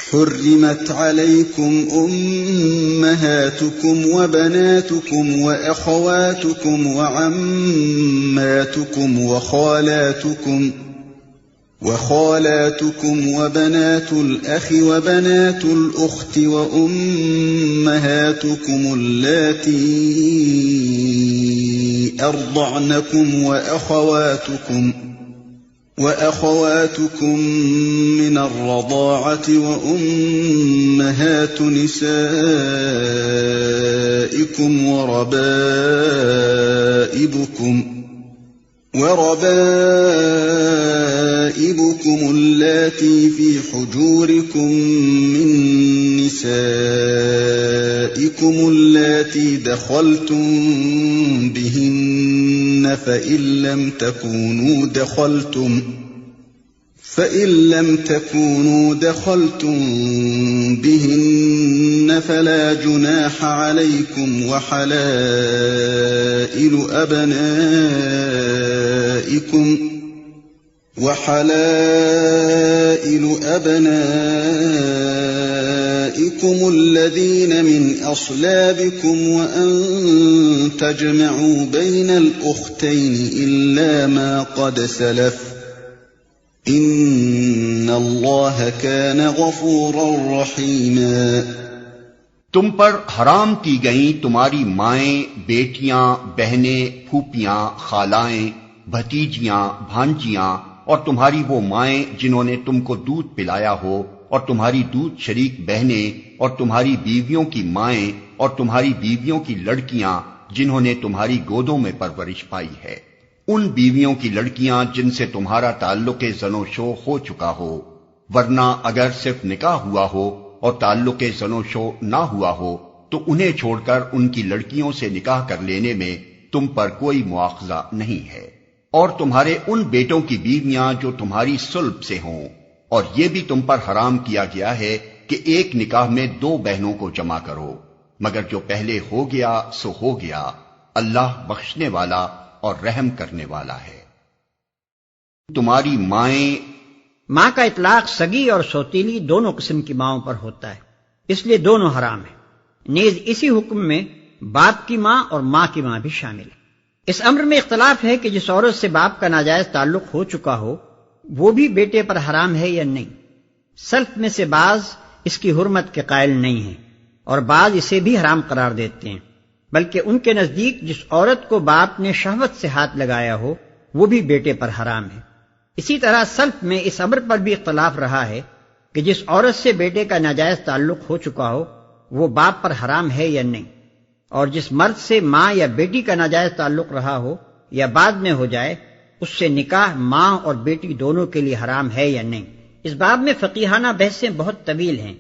حرمت عليكم أمهاتكم وبناتكم وأخواتكم وعماتكم وخالاتكم وبنات الأخ وبنات الأخت وأمهاتكم اللاتي أرضعنكم وأخواتكم من الرضاعة وأمهات نسائكم وربائبكم اللاتي في حجوركم من نسائكم اللاتي دخلتم بهن فإن لم تكونوا دخلتم بهن فلا جناح عليكم وحلائل أبنائكم الذين من أصلابكم وأن تجمعوا بين الأختين إلا ما قد سلف ان اللہ کان غفورا رحیما۔ تم پر حرام کی گئیں تمہاری مائیں، بیٹیاں، بہنیں، پھوپھیاں، خالائیں، بھتیجیاں، بھانجیاں، اور تمہاری وہ مائیں جنہوں نے تم کو دودھ پلایا ہو، اور تمہاری دودھ شریک بہنیں، اور تمہاری بیویوں کی مائیں، اور تمہاری بیویوں کی لڑکیاں جنہوں نے تمہاری گودوں میں پرورش پائی ہے، ان بیویوں کی لڑکیاں جن سے تمہارا تعلق زن و شو ہو چکا ہو، ورنہ اگر صرف نکاح ہوا ہو اور تعلق زن و شو نہ ہوا ہو تو انہیں چھوڑ کر ان کی لڑکیوں سے نکاح کر لینے میں تم پر کوئی مواخذہ نہیں ہے، اور تمہارے ان بیٹوں کی بیویاں جو تمہاری صلب سے ہوں، اور یہ بھی تم پر حرام کیا گیا ہے کہ ایک نکاح میں 2 بہنوں کو جمع کرو، مگر جو پہلے ہو گیا سو ہو گیا، اللہ بخشنے والا اور رحم کرنے والا ہے۔ تمہاری مائیں، ماں کا اطلاق سگی اور سوتیلی دونوں قسم کی ماؤں پر ہوتا ہے، اس لیے دونوں حرام ہیں۔ نیز اسی حکم میں باپ کی ماں اور ماں کی ماں بھی شامل ہے۔ اس امر میں اختلاف ہے کہ جس عورت سے باپ کا ناجائز تعلق ہو چکا ہو وہ بھی بیٹے پر حرام ہے یا نہیں۔ سلف میں سے بعض اس کی حرمت کے قائل نہیں ہیں اور بعض اسے بھی حرام قرار دیتے ہیں، بلکہ ان کے نزدیک جس عورت کو باپ نے شہوت سے ہاتھ لگایا ہو وہ بھی بیٹے پر حرام ہے۔ اسی طرح سلف میں اس امر پر بھی اختلاف رہا ہے کہ جس عورت سے بیٹے کا ناجائز تعلق ہو چکا ہو وہ باپ پر حرام ہے یا نہیں، اور جس مرد سے ماں یا بیٹی کا ناجائز تعلق رہا ہو یا بعد میں ہو جائے اس سے نکاح ماں اور بیٹی دونوں کے لیے حرام ہے یا نہیں۔ اس باب میں فقیہانہ بحثیں بہت طویل ہیں،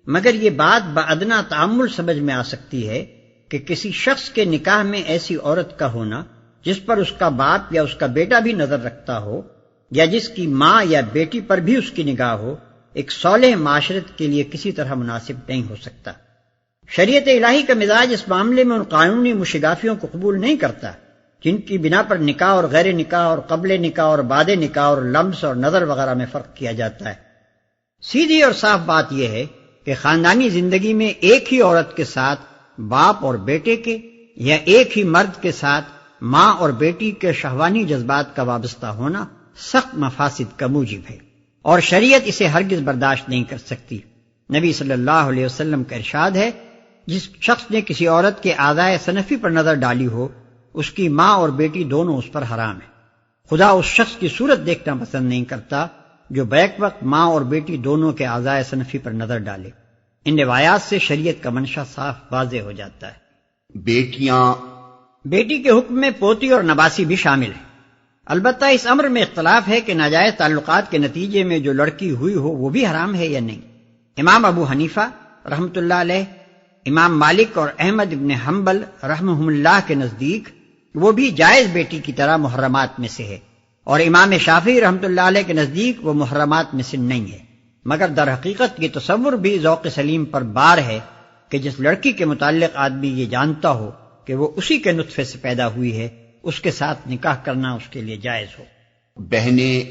مگر یہ بات بادنا تعمل سمجھ میں آ سکتی ہے کہ کسی شخص کے نکاح میں ایسی عورت کا ہونا جس پر اس کا باپ یا اس کا بیٹا بھی نظر رکھتا ہو یا جس کی ماں یا بیٹی پر بھی اس کی نگاہ ہو، ایک صالح معاشرت کے لیے کسی طرح مناسب نہیں ہو سکتا۔ شریعت الہی کا مزاج اس معاملے میں ان قانونی مشگافیوں کو قبول نہیں کرتا جن کی بنا پر نکاح اور غیر نکاح اور قبل نکاح اور بعد نکاح اور لمس اور نظر وغیرہ میں فرق کیا جاتا ہے۔ سیدھی اور صاف بات یہ ہے کہ خاندانی زندگی میں ایک ہی عورت کے ساتھ باپ اور بیٹے کے یا ایک ہی مرد کے ساتھ ماں اور بیٹی کے شہوانی جذبات کا وابستہ ہونا سخت مفاسد کا موجب ہے اور شریعت اسے ہرگز برداشت نہیں کر سکتی۔ نبی صلی اللہ علیہ وسلم کا ارشاد ہے، جس شخص نے کسی عورت کے اعضائے صنفی پر نظر ڈالی ہو اس کی ماں اور بیٹی دونوں اس پر حرام ہیں۔ خدا اس شخص کی صورت دیکھنا پسند نہیں کرتا جو بیک وقت ماں اور بیٹی دونوں کے اعضائے صنفی پر نظر ڈالے۔ ان روایات سے شریعت کا منشا صاف واضح ہو جاتا ہے۔ بیٹی کے حکم میں پوتی اور نباسی بھی شامل ہے۔ البتہ اس امر میں اختلاف ہے کہ ناجائز تعلقات کے نتیجے میں جو لڑکی ہوئی ہو وہ بھی حرام ہے یا نہیں۔ امام ابو حنیفہ رحمۃ اللہ علیہ، امام مالک اور احمد ابن حنبل رحمہم اللہ کے نزدیک وہ بھی جائز بیٹی کی طرح محرمات میں سے ہے، اور امام شافعی رحمۃ اللہ علیہ کے نزدیک وہ محرمات میں سے نہیں ہے، مگر در حقیقت یہ تصور بھی ذوق سلیم پر بار ہے کہ جس لڑکی کے متعلق آدمی یہ جانتا ہو کہ وہ اسی کے نطفے سے پیدا ہوئی ہے اس کے ساتھ نکاح کرنا اس کے لیے جائز ہو۔ بہنیں،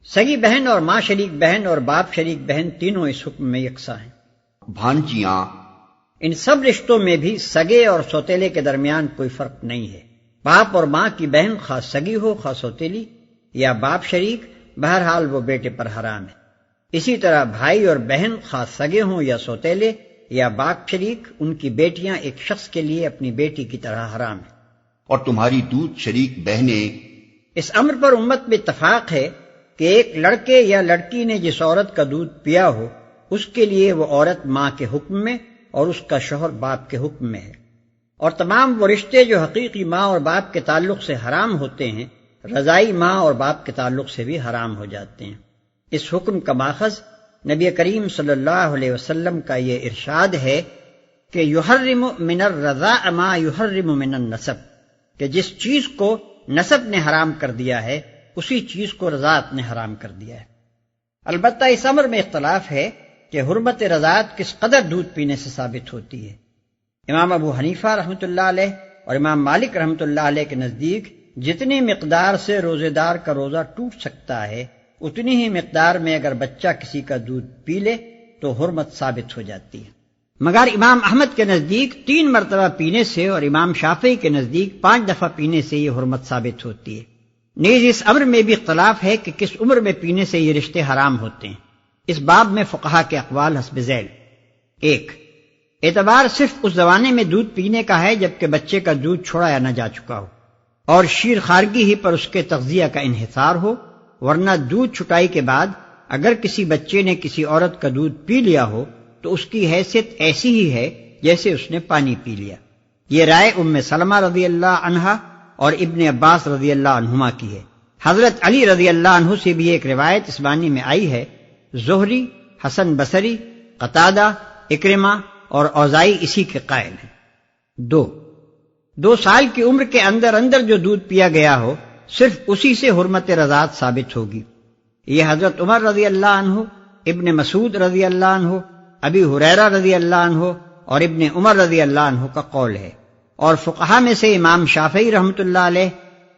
سگی بہن اور ماں شریک بہن اور باپ شریک بہن تینوں اس حکم میں یکساں ہیں۔ بھانجیاں، ان سب رشتوں میں بھی سگے اور سوتیلے کے درمیان کوئی فرق نہیں ہے۔ باپ اور ماں کی بہن خواہ سگی ہو خواہ سوتیلی یا باپ شریک، بہرحال وہ بیٹے پر حرام ہے۔ اسی طرح بھائی اور بہن خواہ سگے ہوں یا سوتیلے یا باپ شریک، ان کی بیٹیاں ایک شخص کے لیے اپنی بیٹی کی طرح حرام ہیں۔ اور تمہاری دودھ شریک بہنیں، اس امر پر امت میں اتفاق ہے کہ ایک لڑکے یا لڑکی نے جس عورت کا دودھ پیا ہو اس کے لیے وہ عورت ماں کے حکم میں اور اس کا شوہر باپ کے حکم میں ہے، اور تمام وہ رشتے جو حقیقی ماں اور باپ کے تعلق سے حرام ہوتے ہیں رضائی ماں اور باپ کے تعلق سے بھی حرام ہو جاتے ہیں۔ اس حکم کا ماخذ نبی کریم صلی اللہ علیہ وسلم کا یہ ارشاد ہے کہ یحرم من الرضاء ما یحرم من النسب، کہ جس چیز کو نسب نے حرام کر دیا ہے اسی چیز کو رضاعت نے حرام کر دیا ہے۔ البتہ اس امر میں اختلاف ہے کہ حرمت رضاعت کس قدر دودھ پینے سے ثابت ہوتی ہے۔ امام ابو حنیفہ رحمۃ اللہ علیہ اور امام مالک رحمۃ اللہ علیہ کے نزدیک جتنی مقدار سے روزے دار کا روزہ ٹوٹ سکتا ہے اتنی ہی مقدار میں اگر بچہ کسی کا دودھ پی لے تو حرمت ثابت ہو جاتی ہے، مگر امام احمد کے نزدیک 3 مرتبہ پینے سے اور امام شافعی کے نزدیک 5 دفعہ پینے سے یہ حرمت ثابت ہوتی ہے۔ نیز اس امر میں بھی اختلاف ہے کہ کس عمر میں پینے سے یہ رشتے حرام ہوتے ہیں۔ اس باب میں فقہا کے اقوال حسب ذیل: 1، اعتبار صرف اس زمانے میں دودھ پینے کا ہے جبکہ بچے کا دودھ چھوڑایا نہ جا چکا ہو اور شیر خارگی ہی پر اس کے تغذیہ کا انحصار ہو، ورنہ دودھ چھٹائی کے بعد اگر کسی بچے نے کسی عورت کا دودھ پی لیا ہو تو اس کی حیثیت ایسی ہی ہے جیسے اس نے پانی پی لیا۔ یہ رائے ام سلمہ رضی اللہ عنہا اور ابن عباس رضی اللہ عنہما کی ہے۔ حضرت علی رضی اللہ عنہ سے بھی ایک روایت اس معنی میں آئی ہے۔ زہری، حسن بصری، قتادہ، اکرمہ اور اوزائی اسی کے قائل ہیں۔ 2 سال کی عمر کے اندر اندر جو دودھ پیا گیا ہو صرف اسی سے حرمت رضاعت ثابت ہوگی۔ یہ حضرت عمر رضی اللہ عنہ، ابن مسعود رضی اللہ عنہ، ابی ہریرہ رضی اللہ عنہ اور ابن عمر رضی اللہ عنہ کا قول ہے، اور فقہا میں سے امام شافعی رحمۃ اللہ علیہ،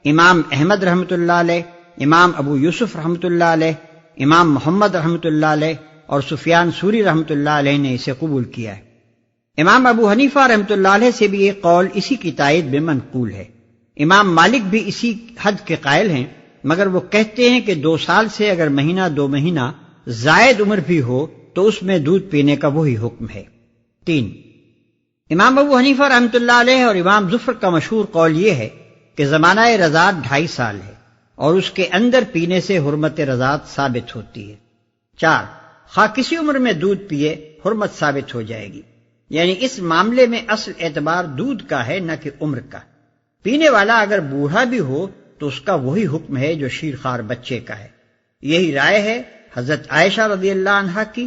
امام احمد رحمۃ اللہ علیہ، امام ابو یوسف رحمۃ اللہ علیہ، امام محمد رحمۃ اللہ علیہ اور سفیان ثوری رحمۃ اللہ علیہ نے اسے قبول کیا ہے۔ امام ابو حنیفہ رحمۃ اللہ علیہ سے بھی ایک قول اسی کی تائید میں منقول ہے۔ امام مالک بھی اسی حد کے قائل ہیں، مگر وہ کہتے ہیں کہ 2 سال سے اگر مہینہ 2 مہینہ زائد عمر بھی ہو تو اس میں دودھ پینے کا وہی حکم ہے۔ 3، امام ابو حنیفہ رحمۃ اللہ علیہ اور امام زفر کا مشہور قول یہ ہے کہ زمانہ رضاعت 2.5 سال ہے اور اس کے اندر پینے سے حرمت رضاعت ثابت ہوتی ہے۔ 4، خواہ کسی عمر میں دودھ پیے حرمت ثابت ہو جائے گی، یعنی اس معاملے میں اصل اعتبار دودھ کا ہے نہ کہ عمر کا۔ پینے والا اگر بوڑھا بھی ہو تو اس کا وہی حکم ہے جو شیرخوار بچے کا ہے۔ یہی رائے ہے حضرت عائشہ رضی اللہ عنہا کی،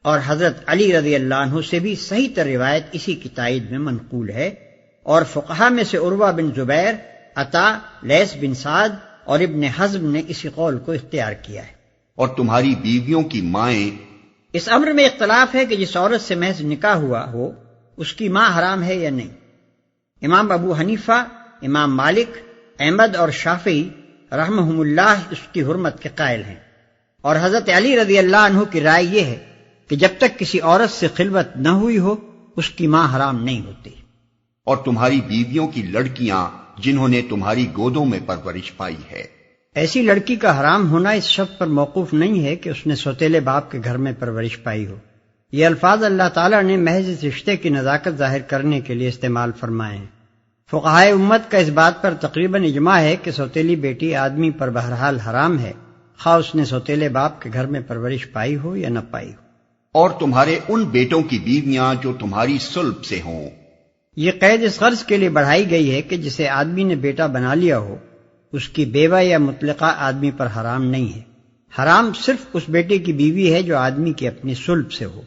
اور حضرت علی رضی اللہ عنہ سے بھی صحیح تر روایت اسی کی تائید میں منقول ہے، اور فقہا میں سے عروہ بن زبیر، عطا، لیث بن سعد اور ابن حزم نے اسی قول کو اختیار کیا ہے۔ اور تمہاری بیویوں کی مائیں، اس امر میں اختلاف ہے کہ جس عورت سے محض نکاح ہوا ہو اس کی ماں حرام ہے یا نہیں۔ امام ابو حنیفہ، امام مالک، احمد اور شافعی رحمہم اللہ اس کی حرمت کے قائل ہیں، اور حضرت علی رضی اللہ عنہ کی رائے یہ ہے کہ جب تک کسی عورت سے خلوت نہ ہوئی ہو اس کی ماں حرام نہیں ہوتی۔ اور تمہاری بیویوں کی لڑکیاں جنہوں نے تمہاری گودوں میں پرورش پائی ہے۔ ایسی لڑکی کا حرام ہونا اس شرط پر موقوف نہیں ہے کہ اس نے سوتیلے باپ کے گھر میں پرورش پائی ہو۔ یہ الفاظ اللہ تعالیٰ نے محض اس رشتے کی نزاکت ظاہر کرنے کے لیے استعمال فرمائے ہیں۔ فقہائے امت کا اس بات پر تقریباً اجماع ہے کہ سوتیلی بیٹی آدمی پر بہرحال حرام ہے، خواہ اس نے سوتیلے باپ کے گھر میں پرورش پائی ہو یا نہ پائی ہو۔ اور تمہارے ان بیٹوں کی بیویاں جو تمہاری صلب سے ہوں۔ یہ قید اس غرض کے لیے بڑھائی گئی ہے کہ جسے آدمی نے بیٹا بنا لیا ہو اس کی بیوہ یا مطلقہ آدمی پر حرام نہیں ہے۔ حرام صرف اس بیٹے کی بیوی ہے جو آدمی کی اپنی صلب سے ہو،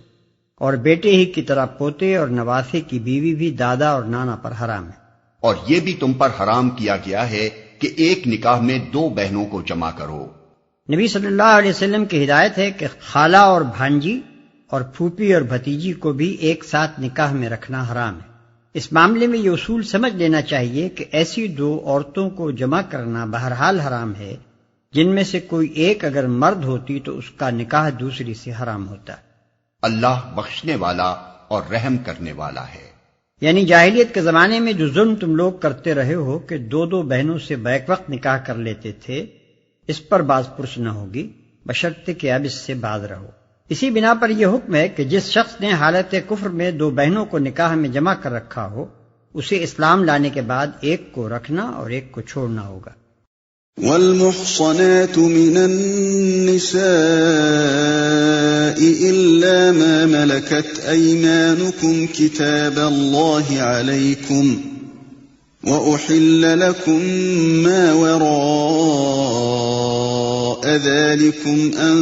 اور بیٹے ہی کی طرح پوتے اور نواسے کی بیوی بھی دادا اور نانا پر حرام ہے۔ اور یہ بھی تم پر حرام کیا گیا ہے کہ ایک نکاح میں 2 بہنوں کو جمع کرو۔ نبی صلی اللہ علیہ وسلم کی ہدایت ہے کہ خالہ اور بھانجی اور پھوپھی اور بھتیجی کو بھی ایک ساتھ نکاح میں رکھنا حرام ہے۔ اس معاملے میں یہ اصول سمجھ لینا چاہیے کہ ایسی 2 عورتوں کو جمع کرنا بہرحال حرام ہے جن میں سے کوئی ایک اگر مرد ہوتی تو اس کا نکاح دوسری سے حرام ہوتا۔ اللہ بخشنے والا اور رحم کرنے والا ہے۔ یعنی جاہلیت کے زمانے میں جو ظلم تم لوگ کرتے رہے ہو کہ دو دو بہنوں سے بیک وقت نکاح کر لیتے تھے، اس پر باز پرس نہ ہوگی، بشرطے کہ اب اس سے باز رہو۔ اسی بنا پر یہ حکم ہے کہ جس شخص نے حالت کفر میں دو بہنوں کو نکاح میں جمع کر رکھا ہو، اسے اسلام لانے کے بعد ایک کو رکھنا اور ایک کو چھوڑنا ہوگا۔ والمحصنات من النساء إلا ما ملكت أيمانكم كتاب الله عليكم وأحل لكم ما وراء ذلكم أن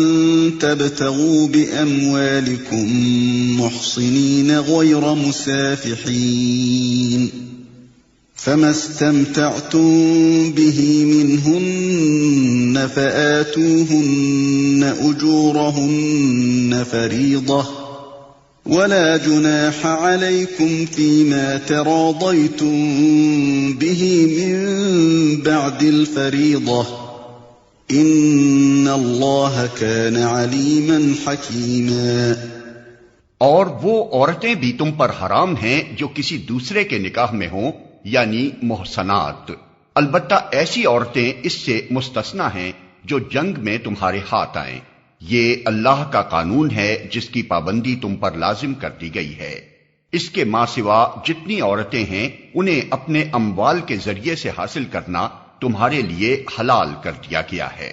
تبتغوا بأموالكم محصنين غير مسافحين فما استمتعتم به منهن فآتوهن أجورهن فريضة ولا جناح عليكم فيما تراضيتم به من بعد الفريضة إن الله كان عليما حكيما۔ اور وہ عورتیں بھی تم پر حرام ہیں جو کسی دوسرے کے نکاح میں ہوں، یعنی محصنات، البتہ ایسی عورتیں اس سے مستثنی ہیں جو جنگ میں تمہارے ہاتھ آئیں۔ یہ اللہ کا قانون ہے جس کی پابندی تم پر لازم کر دی گئی ہے۔ اس کے ماں سوا جتنی عورتیں ہیں انہیں اپنے اموال کے ذریعے سے حاصل کرنا تمہارے لیے حلال کر دیا گیا ہے،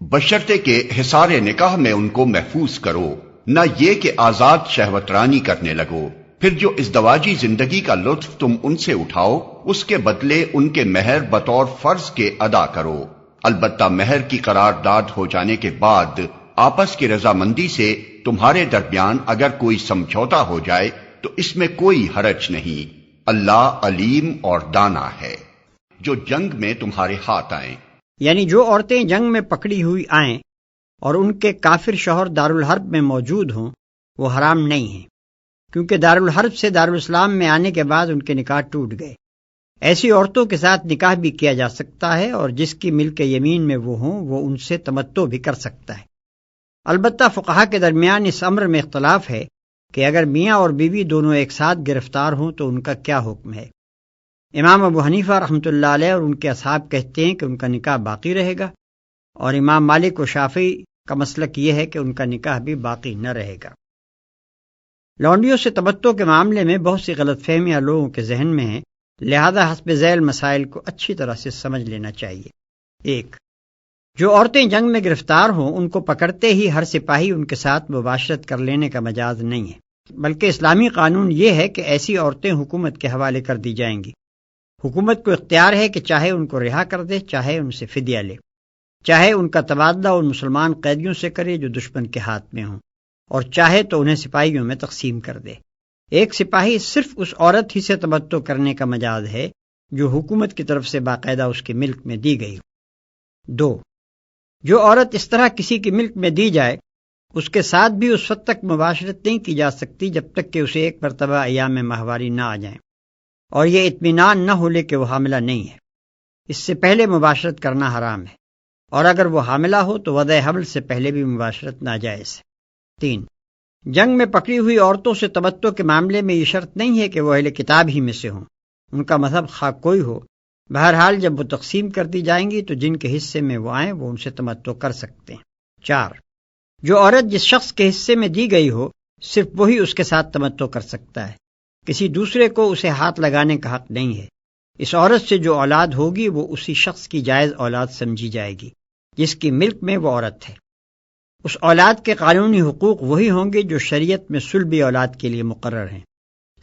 بشرطے کہ حصار نکاح میں ان کو محفوظ کرو، نہ یہ کہ آزاد شہوت رانی کرنے لگو۔ پھر جو ازدواجی زندگی کا لطف تم ان سے اٹھاؤ اس کے بدلے ان کے مہر بطور فرض کے ادا کرو، البتہ مہر کی قرارداد ہو جانے کے بعد آپس کی رضامندی سے تمہارے درمیان اگر کوئی سمجھوتا ہو جائے تو اس میں کوئی حرج نہیں، اللہ علیم اور دانا ہے۔ جو جنگ میں تمہارے ہاتھ آئیں، یعنی جو عورتیں جنگ میں پکڑی ہوئی آئیں اور ان کے کافر شوہر دارالحرب میں موجود ہوں وہ حرام نہیں ہیں، کیونکہ دارالحرب سے دارالاسلام میں آنے کے بعد ان کے نکاح ٹوٹ گئے۔ ایسی عورتوں کے ساتھ نکاح بھی کیا جا سکتا ہے اور جس کی ملک یمین میں وہ ہوں وہ ان سے تمتع بھی کر سکتا ہے۔ البتہ فقہا کے درمیان اس امر میں اختلاف ہے کہ اگر میاں اور بیوی دونوں ایک ساتھ گرفتار ہوں تو ان کا کیا حکم ہے۔ امام ابو حنیفہ رحمۃ اللہ علیہ اور ان کے اصحاب کہتے ہیں کہ ان کا نکاح باقی رہے گا، اور امام مالک و شافعی کا مسلک یہ ہے کہ ان کا نکاح بھی باقی نہ رہے گا۔ لونڈیوں سے تمتع کے معاملے میں بہت سی غلط فہمیاں لوگوں کے ذہن میں ہیں، لہذا حسب ذیل مسائل کو اچھی طرح سے سمجھ لینا چاہیے۔ 1، جو عورتیں جنگ میں گرفتار ہوں ان کو پکڑتے ہی ہر سپاہی ان کے ساتھ مباشرت کر لینے کا مجاز نہیں ہے، بلکہ اسلامی قانون یہ ہے کہ ایسی عورتیں حکومت کے حوالے کر دی جائیں گی۔ حکومت کو اختیار ہے کہ چاہے ان کو رہا کر دے، چاہے ان سے فدیہ لے، چاہے ان کا تبادلہ ان مسلمان قیدیوں سے کرے جو دشمن کے ہاتھ میں ہوں، اور چاہے تو انہیں سپاہیوں میں تقسیم کر دے۔ ایک سپاہی صرف اس عورت ہی سے تمتع کرنے کا مجاز ہے جو حکومت کی طرف سے باقاعدہ اس کے ملک میں دی گئی ہو۔ 2، جو عورت اس طرح کسی کی ملک میں دی جائے اس کے ساتھ بھی اس وقت تک مباشرت نہیں کی جا سکتی جب تک کہ اسے ایک مرتبہ ایام ماہواری نہ آ جائیں، اور یہ اطمینان نہ ہو لے کہ وہ حاملہ نہیں ہے۔ اس سے پہلے مباشرت کرنا حرام ہے، اور اگر وہ حاملہ ہو تو وضع حمل سے پہلے بھی مباشرت ناجائز ہے۔ 3، جنگ میں پکڑی ہوئی عورتوں سے تمتع کے معاملے میں یہ شرط نہیں ہے کہ وہ اہل کتاب ہی میں سے ہوں، ان کا مذہب خواہ کوئی ہو، بہرحال جب وہ تقسیم کر دی جائیں گی تو جن کے حصے میں وہ آئیں وہ ان سے تمتع کر سکتے ہیں۔ 4، جو عورت جس شخص کے حصے میں دی گئی ہو صرف وہی اس کے ساتھ تمتع کر سکتا ہے، کسی دوسرے کو اسے ہاتھ لگانے کا حق نہیں ہے۔ اس عورت سے جو اولاد ہوگی وہ اسی شخص کی جائز اولاد سمجھی جائے گی جس کی ملک میں وہ عورت ہے۔ اس اولاد کے قانونی حقوق وہی ہوں گے جو شریعت میں سلبی اولاد کے لیے مقرر ہیں۔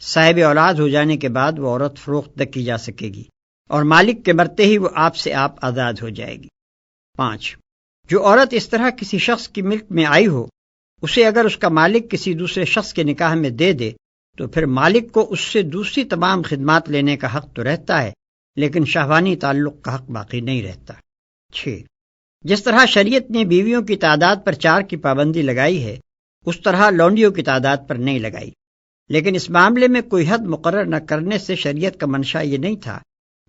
صاحب اولاد ہو جانے کے بعد وہ عورت فروخت نہ کی جا سکے گی، اور مالک کے مرتے ہی وہ آپ سے آپ آزاد ہو جائے گی۔ 5، جو عورت اس طرح کسی شخص کی ملک میں آئی ہو اسے اگر اس کا مالک کسی دوسرے شخص کے نکاح میں دے دے تو پھر مالک کو اس سے دوسری تمام خدمات لینے کا حق تو رہتا ہے، لیکن شہوانی تعلق کا حق باقی نہیں رہتا۔ 6، جس طرح شریعت نے بیویوں کی تعداد پر 4 کی پابندی لگائی ہے اس طرح لونڈیوں کی تعداد پر نہیں لگائی، لیکن اس معاملے میں کوئی حد مقرر نہ کرنے سے شریعت کا منشا یہ نہیں تھا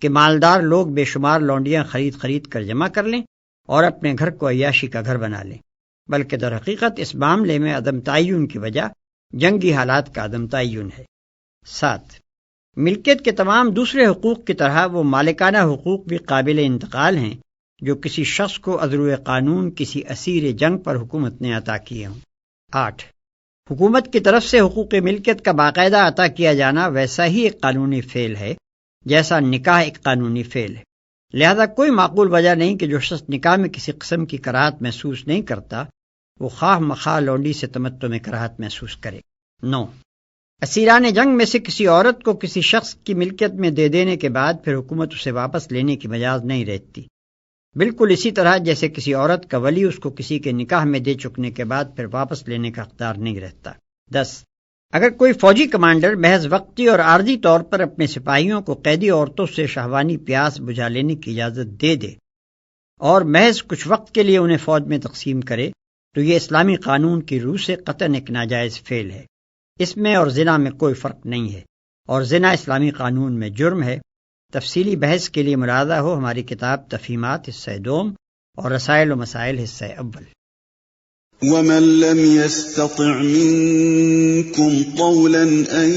کہ مالدار لوگ بے شمار لونڈیاں خرید کر جمع کر لیں اور اپنے گھر کو عیاشی کا گھر بنا لیں، بلکہ در حقیقت اس معاملے میں عدم تعین کی وجہ جنگی حالات کا عدم تعین ہے۔ 7، ملکیت کے تمام دوسرے حقوق کی طرح وہ مالکانہ حقوق بھی قابل انتقال ہیں جو کسی شخص کو عذرو قانون کسی اسیر جنگ پر حکومت نے عطا کیے ہوں۔ 8، حکومت کی طرف سے حقوق ملکیت کا باقاعدہ عطا کیا جانا ویسا ہی ایک قانونی فعل ہے جیسا نکاح ایک قانونی فعل ہے، لہذا کوئی معقول وجہ نہیں کہ جو شخص نکاح میں کسی قسم کی کراہت محسوس نہیں کرتا وہ خواہ مخواہ لونڈی سے تمتع میں کراہت محسوس کرے۔ 9، اسیران جنگ میں سے کسی عورت کو کسی شخص کی ملکیت میں دے دینے کے بعد پھر حکومت اسے واپس لینے کی مجاز نہیں رہتی، بالکل اسی طرح جیسے کسی عورت کا ولی اس کو کسی کے نکاح میں دے چکنے کے بعد پھر واپس لینے کا اختیار نہیں رہتا۔ 10، اگر کوئی فوجی کمانڈر محض وقتی اور عارضی طور پر اپنے سپاہیوں کو قیدی عورتوں سے شہوانی پیاس بجھا لینے کی اجازت دے دے اور محض کچھ وقت کے لیے انہیں فوج میں تقسیم کرے تو یہ اسلامی قانون کی روح سے قطعاً ایک ناجائز فعل ہے، اس میں اور زنا میں کوئی فرق نہیں ہے، اور زنا اسلامی قانون میں جرم ہے۔ تفصیلی بحث کے لیے مراجعہ ہو ہماری کتاب تفہیمات حصہ دوم اور رسائل و مسائل حصہ اول۔ ومن لم يستطع منكم طولا أن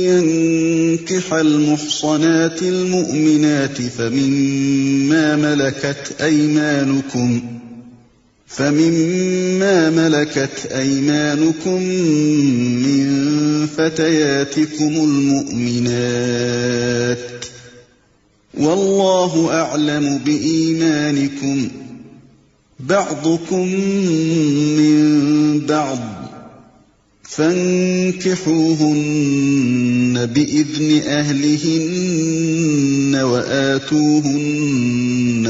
ينكح المحصنات المؤمنات فمما ملكت أيمانكم من فتياتكم المؤمنات والله أعلم بإيمانكم بعضكم من بعض فانكحوهن بإذن أهلهن وآتوهن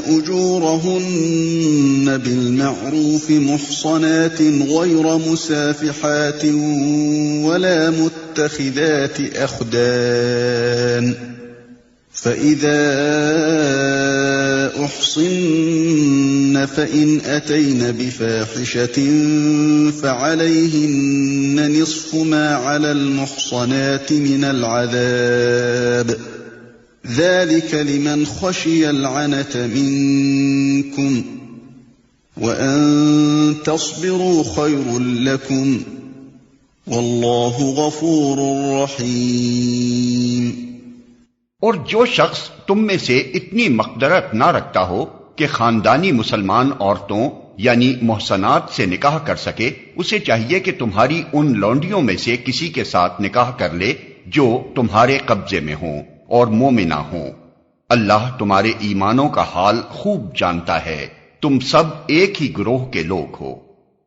أجورهن بالمعروف محصنات غير مسافحات ولا متخذات أخدان فإذا أحصن فإن أتين بفاحشة فعليهن نصف ما على المحصنات من العذاب ذلك لمن خشي العنة منكم وأن تصبروا خير لكم والله غفور رحيم۔ اور جو شخص تم میں سے اتنی مقدرت نہ رکھتا ہو کہ خاندانی مسلمان عورتوں یعنی محصنات سے نکاح کر سکے، اسے چاہیے کہ تمہاری ان لونڈیوں میں سے کسی کے ساتھ نکاح کر لے جو تمہارے قبضے میں ہوں اور مومنہ ہوں۔ اللہ تمہارے ایمانوں کا حال خوب جانتا ہے، تم سب ایک ہی گروہ کے لوگ ہو،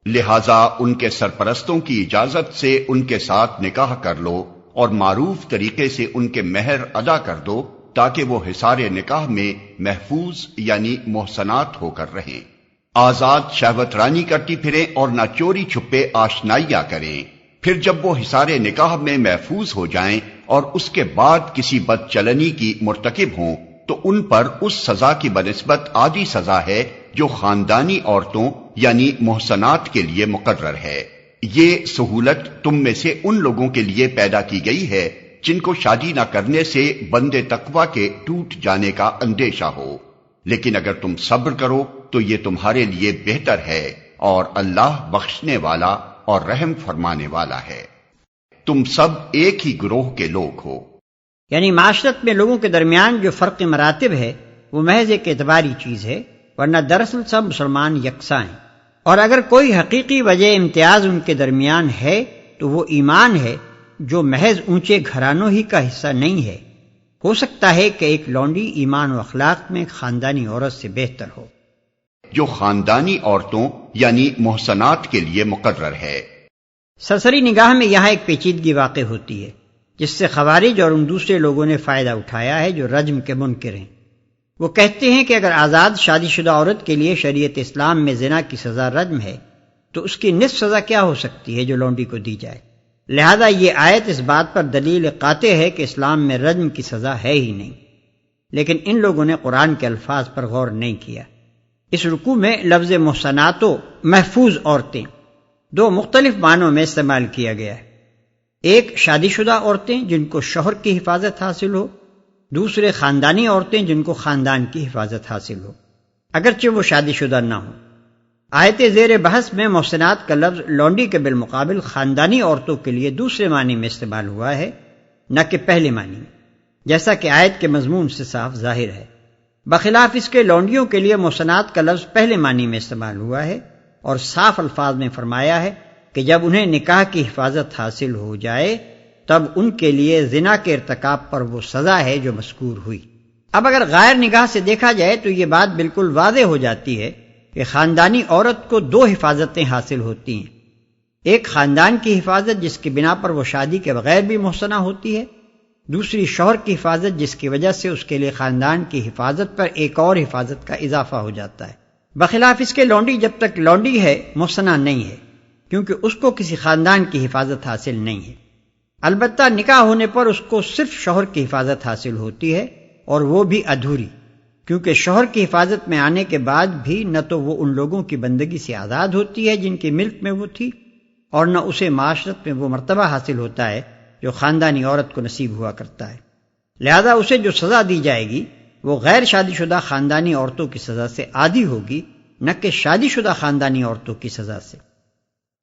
لہذا ان کے سرپرستوں کی اجازت سے ان کے ساتھ نکاح کر لو اور معروف طریقے سے ان کے مہر ادا کر دو تاکہ وہ حصار نکاح میں محفوظ یعنی محصنات ہو کر رہیں، آزاد شہوت رانی کرتی پھریں اور نہ چوری چھپے آشنائیاں کریں۔ پھر جب وہ حصار نکاح میں محفوظ ہو جائیں اور اس کے بعد کسی بد چلنی کی مرتکب ہوں تو ان پر اس سزا کی بنسبت آدھی سزا ہے جو خاندانی عورتوں یعنی محصنات کے لیے مقرر ہے۔ یہ سہولت تم میں سے ان لوگوں کے لیے پیدا کی گئی ہے جن کو شادی نہ کرنے سے بندے تقوی کے ٹوٹ جانے کا اندیشہ ہو، لیکن اگر تم صبر کرو تو یہ تمہارے لیے بہتر ہے اور اللہ بخشنے والا اور رحم فرمانے والا ہے۔ تم سب ایک ہی گروہ کے لوگ ہو، یعنی معاشرت میں لوگوں کے درمیان جو فرق مراتب ہے وہ محض ایک اعتباری چیز ہے، ورنہ دراصل سب مسلمان یکساں ہیں، اور اگر کوئی حقیقی وجہ امتیاز ان کے درمیان ہے تو وہ ایمان ہے جو محض اونچے گھرانوں ہی کا حصہ نہیں ہے۔ ہو سکتا ہے کہ ایک لونڈی ایمان و اخلاق میں خاندانی عورت سے بہتر ہو، جو خاندانی عورتوں یعنی محصنات کے لیے مقرر ہے۔ سرسری نگاہ میں یہاں ایک پیچیدگی واقع ہوتی ہے جس سے خوارج اور ان دوسرے لوگوں نے فائدہ اٹھایا ہے جو رجم کے منکر ہیں۔ وہ کہتے ہیں کہ اگر آزاد شادی شدہ عورت کے لیے شریعت اسلام میں زنا کی سزا رجم ہے تو اس کی نصف سزا کیا ہو سکتی ہے جو لونڈی کو دی جائے، لہذا یہ آیت اس بات پر دلیل قاطع ہے کہ اسلام میں رجم کی سزا ہے ہی نہیں، لیکن ان لوگوں نے قرآن کے الفاظ پر غور نہیں کیا۔ اس رکوع میں لفظ محصنات و محفوظ عورتیں دو مختلف معنوں میں استعمال کیا گیا ہے۔ ایک شادی شدہ عورتیں جن کو شوہر کی حفاظت حاصل ہو، دوسرے خاندانی عورتیں جن کو خاندان کی حفاظت حاصل ہو، اگرچہ وہ شادی شدہ نہ ہوں۔ آیت زیر بحث میں محسنات کا لفظ لونڈی کے بالمقابل خاندانی عورتوں کے لیے دوسرے معنی میں استعمال ہوا ہے، نہ کہ پہلے معنی میں، جیسا کہ آیت کے مضمون سے صاف ظاہر ہے۔ بخلاف اس کے لونڈیوں کے لیے محسنات کا لفظ پہلے معنی میں استعمال ہوا ہے اور صاف الفاظ میں فرمایا ہے کہ جب انہیں نکاح کی حفاظت حاصل ہو جائے تب ان کے لیے زنا کے ارتکاب پر وہ سزا ہے جو مذکور ہوئی۔ اب اگر غیر نگاہ سے دیکھا جائے تو یہ بات بالکل واضح ہو جاتی ہے کہ خاندانی عورت کو دو حفاظتیں حاصل ہوتی ہیں، ایک خاندان کی حفاظت جس کی بنا پر وہ شادی کے بغیر بھی محسنہ ہوتی ہے، دوسری شوہر کی حفاظت جس کی وجہ سے اس کے لیے خاندان کی حفاظت پر ایک اور حفاظت کا اضافہ ہو جاتا ہے۔ بخلاف اس کے لونڈی جب تک لونڈی ہے محسنہ نہیں ہے، کیونکہ اس کو کسی خاندان کی حفاظت حاصل نہیں ہے۔ البتہ نکاح ہونے پر اس کو صرف شوہر کی حفاظت حاصل ہوتی ہے، اور وہ بھی ادھوری، کیونکہ شوہر کی حفاظت میں آنے کے بعد بھی نہ تو وہ ان لوگوں کی بندگی سے آزاد ہوتی ہے جن کی ملک میں وہ تھی، اور نہ اسے معاشرت میں وہ مرتبہ حاصل ہوتا ہے جو خاندانی عورت کو نصیب ہوا کرتا ہے۔ لہذا اسے جو سزا دی جائے گی وہ غیر شادی شدہ خاندانی عورتوں کی سزا سے آدھی ہوگی، نہ کہ شادی شدہ خاندانی عورتوں کی سزا سے۔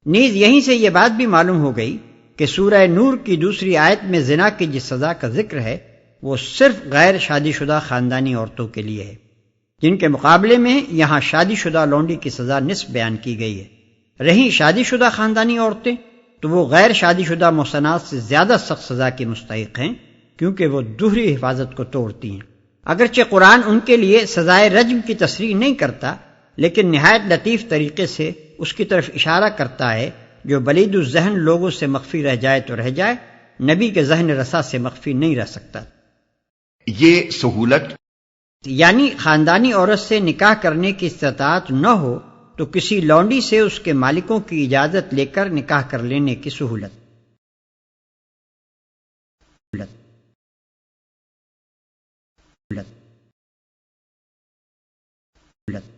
نیز یہیں سے یہ بات بھی معلوم ہو گئی کہ سورہ نور کی دوسری آیت میں زنا کی جس سزا کا ذکر ہے وہ صرف غیر شادی شدہ خاندانی عورتوں کے لیے ہے، جن کے مقابلے میں یہاں شادی شدہ لونڈی کی سزا نصف بیان کی گئی ہے۔ رہیں شادی شدہ خاندانی عورتیں تو وہ غیر شادی شدہ محسنات سے زیادہ سخت سزا کی مستحق ہیں، کیونکہ وہ دوہری حفاظت کو توڑتی ہیں۔ اگرچہ قرآن ان کے لیے سزائے رجم کی تصریح نہیں کرتا، لیکن نہایت لطیف طریقے سے اس کی طرف اشارہ کرتا ہے جو بلید الذہن لوگوں سے مخفی رہ جائے تو رہ جائے، نبی کے ذہن رسا سے مخفی نہیں رہ سکتا۔ یہ سہولت یعنی خاندانی عورت سے نکاح کرنے کی استطاعت نہ ہو تو کسی لونڈی سے اس کے مالکوں کی اجازت لے کر نکاح کر لینے کی سہولت۔